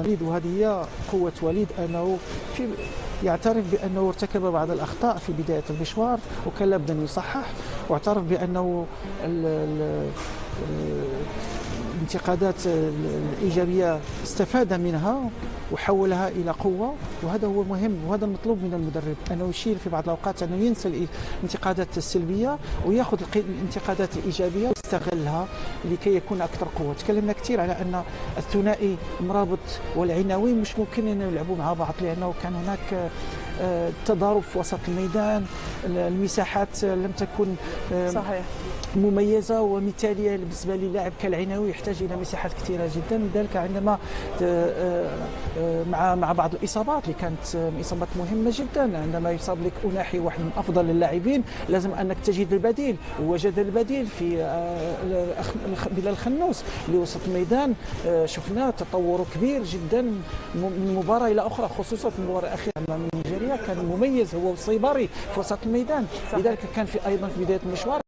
وليد، وهذه هي قوة وليد أنه يعترف بأنه ارتكب بعض الأخطاء في بداية المشوار وكان لابد أن يصحح، واعترف بأنه الانتقادات الإيجابية استفاد منها وحولها إلى قوة، وهذا هو مهم وهذا المطلوب من المدرب، أنه يشير في بعض الأوقات أنه ينسى الانتقادات السلبية ويأخذ الانتقادات الإيجابية ويستغلها لكي يكون أكثر قوة. تكلمنا كثير على أن الثنائي مرابط والعناوي مش ممكن أن يلعبوا مع بعض، لأنه كان هناك تضارب في وسط الميدان، المساحات لم تكن صحيح مميزة ومثالية بالنسبة للاعب كالعناوي، يحتاج إلى مساحات كثيرة جدا. لذلك عندما مع بعض الإصابات اللي كانت إصابات مهمة جدا، عندما يصاب لك أناحي واحد من أفضل اللاعبين لازم أنك تجد البديل، ووجد البديل في بلال الخنوس لوسط الميدان. شفنا تطور كبير جدا من مباراة إلى أخرى، خصوصا في المباراة الأخيرة أمام نيجيريا كان مميز هو والصيبري في وسط الميدان. لذلك كان في أيضا في بداية المشوار